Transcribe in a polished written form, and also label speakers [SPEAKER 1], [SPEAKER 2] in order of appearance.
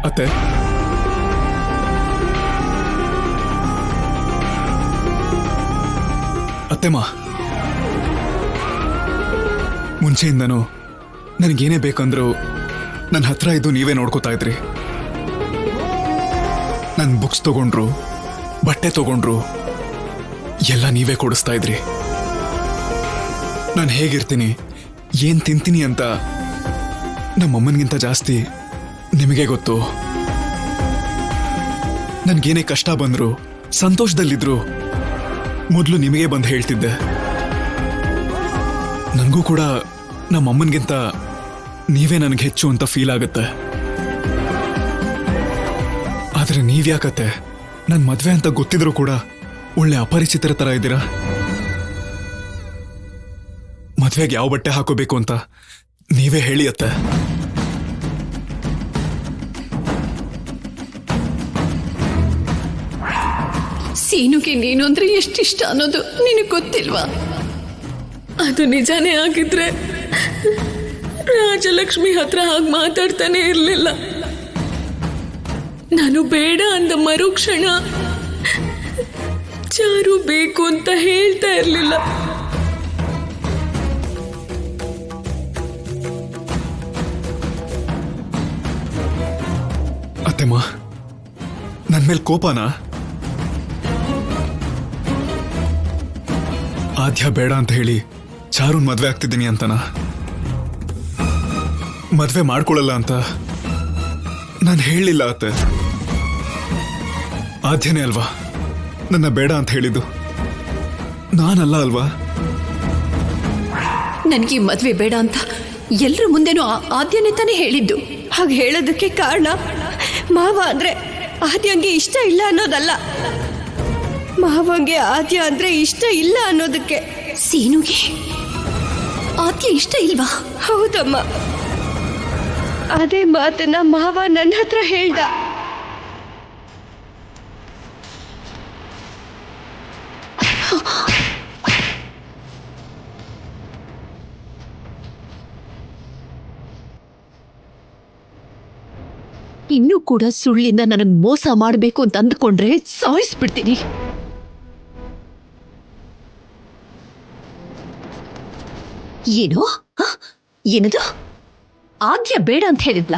[SPEAKER 1] ಅತ್ತೆ, ಅತ್ತೆಮ್ಮ, ಮುಂಚೆಯಿಂದನೂ ನನಗೇನೇ ಬೇಕಂದ್ರೂ ನನ್ನ ಹತ್ರ ಇದ್ದು ನೀವೇ ನೋಡ್ಕೋತಾ ಇದ್ರಿ. ನನ್ನ ಬುಕ್ಸ್ ತಗೊಂಡ್ರು, ಬಟ್ಟೆ ತಗೊಂಡ್ರು, ಎಲ್ಲ ನೀವೇ ಕೊಡಿಸ್ತಾ ಇದ್ರಿ. ನಾನು ಹೇಗಿರ್ತೀನಿ, ಏನ್ ತಿಂತೀನಿ ಅಂತ ನಮ್ಮಮ್ಮನಿಗಿಂತ ಜಾಸ್ತಿ ನಿಮಗೆ ಗೊತ್ತು. ನನ್ಗೇನೇ ಕಷ್ಟ ಬಂದ್ರು, ಸಂತೋಷದಲ್ಲಿದ್ರು ಮೊದಲು ನಿಮಗೆ ಬಂದು ಹೇಳ್ತಿದ್ದೆ. ನನಗೂ ಕೂಡ ನಮ್ಮಮ್ಮನಿಗಿಂತ ನೀವೇ ನನಗೆ ಹೆಚ್ಚು ಅಂತ ಫೀಲ್ ಆಗುತ್ತೆ. ಆದ್ರೆ ನೀವ್ಯಾಕತ್ತೆ ನನ್ನ ಮದ್ವೆ ಅಂತ ಗೊತ್ತಿದ್ರು ಕೂಡ ಒಳ್ಳೆ ಅಪರಿಚಿತರ ತರ ಇದ್ದೀರಾ? ಮದ್ವೆಗೆ ಯಾವ ಬಟ್ಟೆ ಹಾಕೋಬೇಕು ಅಂತ ನೀವೇ ಹೇಳಿ ಅತ್ತೆ.
[SPEAKER 2] ಸೀನುಗೆ ನೀನು ಅಂದ್ರೆ ಎಷ್ಟಿಷ್ಟ ಅನ್ನೋದು ನಿನಗೆ ಗೊತ್ತಿಲ್ವಾ? ಅದು ನಿಜಾನೇ ಆಗಿದ್ರೆ ರಾಜಲಕ್ಷ್ಮಿ ಹತ್ರ ಹಾಗೆ ಮಾತಾಡ್ತಾನೆ ಇರ್ಲಿಲ್ಲ. ನಾನು ಬೇಡ ಅಂದ ಮರುಕ್ಷಣ ಚಾರು ಬೇಕು ಅಂತ ಹೇಳ್ತಾ ಇರ್ಲಿಲ್ಲ.
[SPEAKER 1] ಅತ್ತೆಮ್ಮ, ನನ್ ಮೇಲೆ ಕೋಪನಾ? ಆದ್ಯ ಬೇಡ ಅಂತ ಹೇಳಿ ಚಾರುನ್ ಮದ್ವೆ ಆಗ್ತಿದ್ದೀನಿ ಅಂತನಾ? ಮದ್ವೆ ಮಾಡ್ಕೊಳ್ಳಲ್ಲ ಅಂತ ನಾನು ಹೇಳಲಿಲ್ಲ ಅತ್ತೆ. ಆದ್ಯನೇ ಅಲ್ವಾ ನನ್ನ ಬೇಡ ಅಂತ ಹೇಳಿದ್ದು, ನಾನಲ್ಲ ಅಲ್ವಾ?
[SPEAKER 2] ನನಗೆ ಮದ್ವೆ ಬೇಡ ಅಂತ ಎಲ್ರ ಮುಂದೆನೂ ಆದ್ಯನೇ ತಾನೇ ಹೇಳಿದ್ದು.
[SPEAKER 3] ಹಾಗೆ ಹೇಳೋದಕ್ಕೆ ಕಾರಣ ಮಾವ ಅಂದ್ರೆ ಆದ್ಯಂಗೆ ಇಷ್ಟ ಇಲ್ಲ ಅನ್ನೋದಲ್ಲ, ಮಾವಂಗೆ ಆದ್ಯ ಅಂದ್ರೆ ಇಷ್ಟ ಇಲ್ಲ ಅನ್ನೋದಕ್ಕೆ.
[SPEAKER 2] ಸೀನುಗೆ ಆದ್ಯ ಇಷ್ಟ ಇಲ್ವಾ?
[SPEAKER 3] ಹೌದಮ್ಮ, ಅದೇ ಮಾತನ್ನ ಮಾವ ನನ್ನ ಹತ್ರ ಹೇಳ್ದ.
[SPEAKER 2] ಇನ್ನೂ ಕೂಡ ಸುಳ್ಳಿಂದ ನನಗೆ ಮೋಸ ಮಾಡಬೇಕು ಅಂತ ಅಂದ್ಕೊಂಡ್ರೆ ಸಾಯಿಸ್ಬಿಡ್ತೀನಿ. ಏನು? ಏನದು? ಆದ್ಯ ಬೇಡ ಅಂತ ಹೇಳಿದ್ಲ?